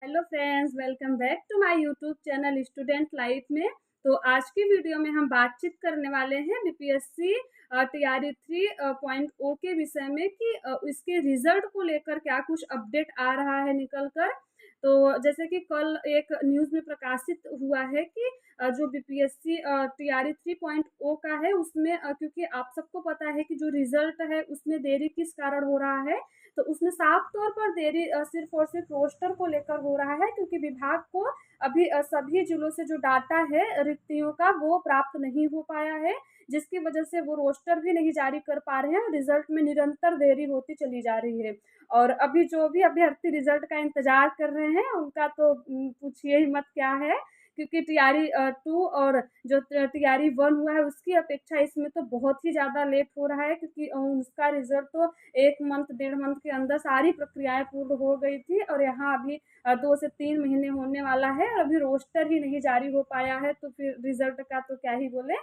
Hello friends, welcome back to my YouTube channel student life में। तो आज की वीडियो में हम बातचीत करने वाले हैं बीपीएससी टीआरई 3.0 के विषय में कि इसके रिजल्ट को लेकर क्या कुछ अपडेट आ रहा है निकल कर। तो जैसे कि कल एक न्यूज़ में प्रकाशित हुआ है कि जो बीपीएससी टीआरई 3.0 का है उसमें क्योंकि आप सबको पता है कि जो रिजल्ट है उसमें देरी किस कारण हो रहा है। तो उसमें साफ तौर पर देरी सिर्फ़ और सिर्फ़ रोस्टर को लेकर हो रहा है, क्योंकि विभाग को अभी सभी जिलों से जो डाटा है रिक्तियों का वो प्राप्त नहीं हो पाया है, जिसकी वजह से वो रोस्टर भी नहीं जारी कर पा रहे हैं और रिज़ल्ट में निरंतर देरी होती चली जा रही है। और अभी जो भी अभ्यर्थी रिज़ल्ट का इंतज़ार कर रहे हैं उनका तो पूछिए ही मत क्या है, क्योंकि टीआरई 2 और जो टीआरई 1 हुआ है उसकी अपेक्षा इसमें तो बहुत ही ज़्यादा लेट हो रहा है, क्योंकि उसका रिज़ल्ट तो 1 मंथ, डेढ़ मंथ के अंदर सारी प्रक्रियाएँ पूर्ण हो गई थी और यहाँ अभी 2 से 3 महीने होने वाला है और अभी रोस्टर ही नहीं जारी हो पाया है, तो फिर रिज़ल्ट का तो क्या ही बोलें।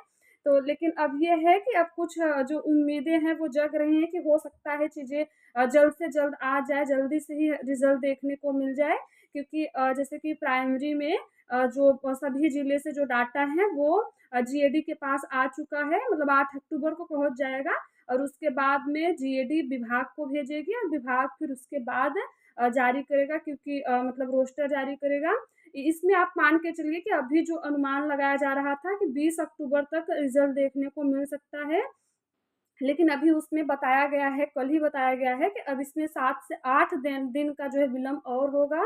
तो लेकिन अब ये है कि अब कुछ जो उम्मीदें हैं वो जग रही हैं कि हो सकता है चीज़ें जल्द से जल्द आ जाए, जल्दी से ही रिज़ल्ट देखने को मिल जाए, क्योंकि जैसे कि प्राइमरी में जो सभी ज़िले से जो डाटा है वो जीएडी के पास आ चुका है, मतलब 8 अक्टूबर को पहुँच जाएगा और उसके बाद में जीएडी विभाग को भेजेगी और विभाग फिर उसके बाद जारी करेगा, क्योंकि मतलब रोस्टर जारी करेगा। इसमें आप मान के चलिए कि अभी जो अनुमान लगाया जा रहा था कि 20 अक्टूबर तक रिज़ल्ट देखने को मिल सकता है, लेकिन अभी उसमें बताया गया है, कल ही बताया गया है कि अब इसमें 7 से 8 दिन दिन का जो है विलंब और होगा,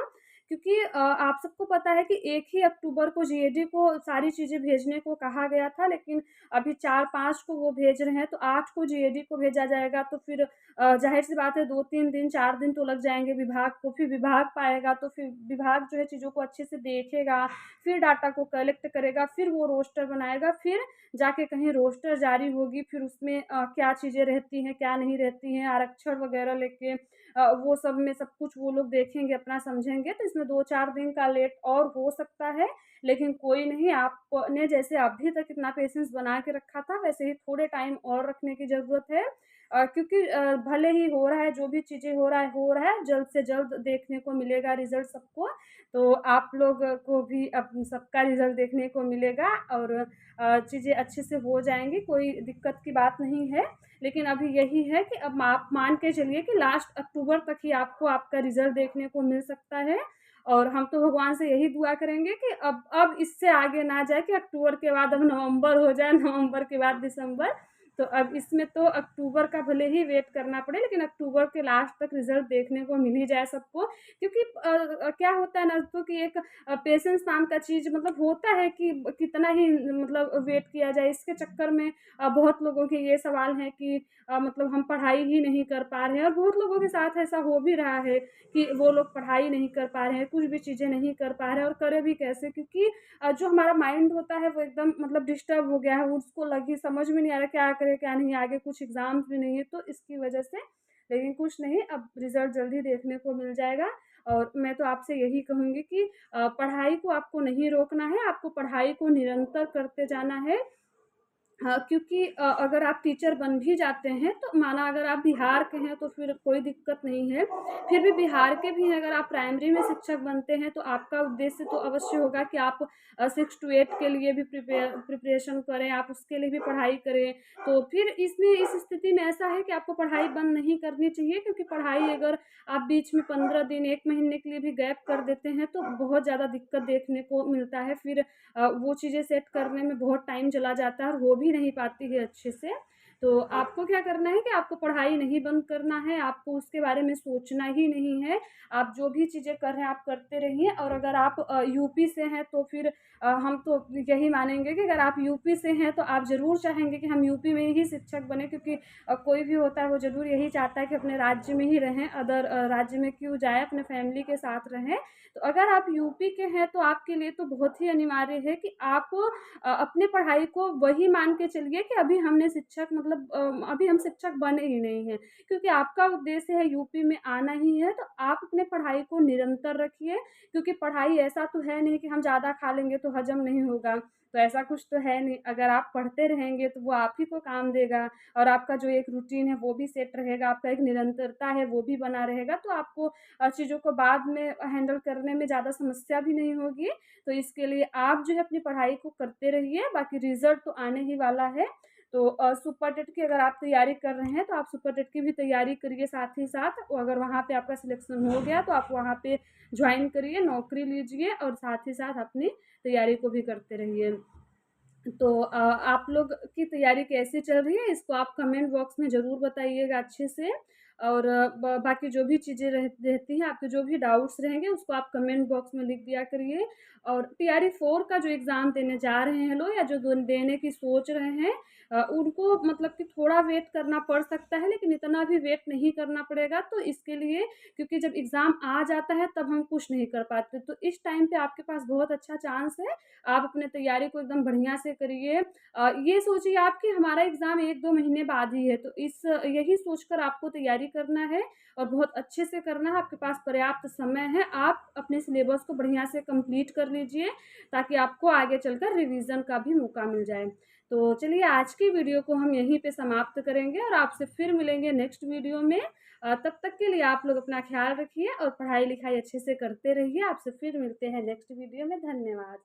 क्योंकि आप सबको पता है कि 1 ही अक्टूबर को जीएडी को सारी चीज़ें भेजने को कहा गया था, लेकिन अभी 4-5 को वो भेज रहे हैं, तो 8 को जीएडी को भेजा जाएगा, तो फिर ज़ाहिर-सी बात है 2-3 दिन, 4 दिन तो लग जाएँगे विभाग को, फिर विभाग पाएगा, तो फिर विभाग जो है चीज़ों को अच्छे से देखेगा, फिर डाटा को कलेक्ट करेगा, फिर वो रोस्टर बनाएगा, फिर जाके कहीं रोस्टर जारी होगी, फिर उसमें क्या चीज़ें रहती हैं, क्या नहीं रहती हैं, आरक्षण वगैरह लेके वो सब में सब कुछ वो लोग देखेंगे, अपना समझेंगे, तो इसमें 2-4 दिन का लेट और हो सकता है। लेकिन कोई नहीं, आपने जैसे अभी तक इतना पेशेंस बना के रखा था, वैसे ही थोड़े टाइम और रखने की ज़रूरत है। क्योंकि भले ही हो रहा है, जो भी चीज़ें हो रहा है, जल्द से जल्द देखने को मिलेगा रिज़ल्ट सबको। तो आप लोग को भी अब सबका रिज़ल्ट देखने को मिलेगा और चीज़ें अच्छे से हो जाएँगी, कोई दिक्कत की बात नहीं है। लेकिन अभी यही है कि अब आप मान के चलिए कि लास्ट अक्टूबर तक ही आपको आपका रिज़ल्ट देखने को मिल सकता है और हम तो भगवान से यही दुआ करेंगे कि अब इससे आगे ना जाए, कि अक्टूबर के बाद अब नवंबर हो जाए, नवंबर के बाद दिसंबर। तो अब इसमें तो अक्टूबर का भले ही वेट करना पड़े, लेकिन अक्टूबर के लास्ट तक रिज़ल्ट देखने को मिल ही जाए सबको, क्योंकि क्या होता है ना, तो कि एक पेशेंस नाम का चीज़ मतलब होता है कि कितना ही मतलब वेट किया जाए। इसके चक्कर में बहुत लोगों के ये सवाल हैं कि मतलब हम पढ़ाई ही नहीं कर पा रहे हैं, और बहुत लोगों के साथ ऐसा हो भी रहा है कि वो लोग पढ़ाई नहीं कर पा रहे हैं, कुछ भी चीज़ें नहीं कर पा रहे हैं और करें भी कैसे? क्योंकि जो हमारा माइंड होता है वो एकदम मतलब डिस्टर्ब हो गया है, उसको लगी समझ में नहीं आ रहा क्या करें, क्या नहीं, आगे कुछ एग्ज़ाम्स भी नहीं है, तो इसकी वजह से। लेकिन कुछ नहीं, अब रिज़ल्ट जल्दी देखने को मिल जाएगा और मैं तो आपसे यही कहूँगी कि पढ़ाई को आपको नहीं रोकना है, आपको पढ़ाई को निरंतर करते जाना है। हाँ, क्योंकि अगर आप टीचर बन भी जाते हैं, तो माना अगर आप बिहार के हैं तो फिर कोई दिक्कत नहीं है। फिर भी बिहार के भी अगर आप प्राइमरी में शिक्षक बनते हैं, तो आपका उद्देश्य तो अवश्य होगा कि आप 6 टू 8 के लिए भी प्रिपरेशन करें, आप उसके लिए भी पढ़ाई करें। तो फिर इसमें इस स्थिति में ऐसा है कि आपको पढ़ाई बंद नहीं करनी चाहिए, क्योंकि पढ़ाई अगर आप बीच में 15 दिन, 1 महीने के लिए भी गैप कर देते हैं, तो बहुत ज़्यादा दिक्कत देखने को मिलता है। फिर वो चीज़ें सेट करने में बहुत टाइम चला जाता है और हो भी नहीं पाती है अच्छे से। तो आपको क्या करना है कि आपको पढ़ाई नहीं बंद करना है, आपको उसके बारे में सोचना ही नहीं है। आप जो भी चीज़ें कर रहे हैं, आप करते रहिए, और अगर आप यूपी से हैं तो फिर हम तो यही मानेंगे कि अगर आप यूपी से हैं तो आप ज़रूर चाहेंगे कि हम यूपी में ही शिक्षक बनें, क्योंकि कोई भी होता है वो ज़रूर यही चाहता है कि अपने राज्य में ही रहें, अदर राज्य में क्यों जाए, अपने फैमिली के साथ रहें। तो अगर आप यूपी के हैं तो आपके लिए तो बहुत ही अनिवार्य है कि आप अपने पढ़ाई को वही मान के चलिए कि अभी हमने शिक्षक मतलब मतलब अभी हम शिक्षक बने ही नहीं हैं। क्योंकि आपका उद्देश्य है यूपी में आना ही है, तो आप अपने पढ़ाई को निरंतर रखिए, क्योंकि पढ़ाई ऐसा तो है नहीं कि हम ज़्यादा खा लेंगे तो हज़म नहीं होगा, तो ऐसा कुछ तो है नहीं। अगर आप पढ़ते रहेंगे तो वो आप ही को काम देगा, और आपका जो एक रूटीन है वो भी सेट रहेगा, आपका एक निरंतरता है वो भी बना रहेगा, तो आपको चीज़ों को बाद में हैंडल करने में ज़्यादा समस्या भी नहीं होगी। तो इसके लिए आप जो है अपनी पढ़ाई को करते रहिए, बाकी रिज़ल्ट तो आने ही वाला है। तो सुपर टेट की अगर आप तैयारी कर रहे हैं, तो आप सुपर टेट की भी तैयारी करिए साथ ही साथ। अगर वहाँ पे आपका सिलेक्शन हो गया, तो आप वहाँ पे जॉइन करिए, नौकरी लीजिए और साथ ही साथ अपनी तैयारी को भी करते रहिए। तो आप लोग की तैयारी कैसी चल रही है, इसको आप कमेंट बॉक्स में ज़रूर बताइएगा अच्छे से। और बाकी जो भी चीज़ें रहती हैं, आपके जो भी डाउट्स रहेंगे उसको आप कमेंट बॉक्स में लिख दिया करिए। और टीआरई 4 का जो एग्ज़ाम देने जा रहे हैं लोग, या जो देने की सोच रहे हैं, उनको मतलब कि थोड़ा वेट करना पड़ सकता है, लेकिन इतना भी वेट नहीं करना पड़ेगा। तो इसके लिए, क्योंकि जब एग्ज़ाम आ जाता है तब हम कुछ नहीं कर पाते, तो इस टाइम पे आपके पास बहुत अच्छा चांस है। आप अपने तैयारी को एकदम बढ़िया से करिए। ये सोचिए आप कि हमारा एग्ज़ाम 1-2 महीने बाद ही है, तो यही सोचकर आपको तैयारी करना है और बहुत अच्छे से करना है। आपके पास पर्याप्त समय है, आप अपने सिलेबस को बढ़िया से कंप्लीट कर लीजिए, ताकि आपको आगे चलकर रिवीज़न का भी मौका मिल जाए। तो चलिए, आज की वीडियो को हम यहीं पे समाप्त करेंगे और आपसे फिर मिलेंगे नेक्स्ट वीडियो में। तब तक के लिए आप लोग अपना ख़्याल रखिए और पढ़ाई-लिखाई अच्छे से करते रहिए। आपसे फिर मिलते हैं नेक्स्ट वीडियो में। धन्यवाद।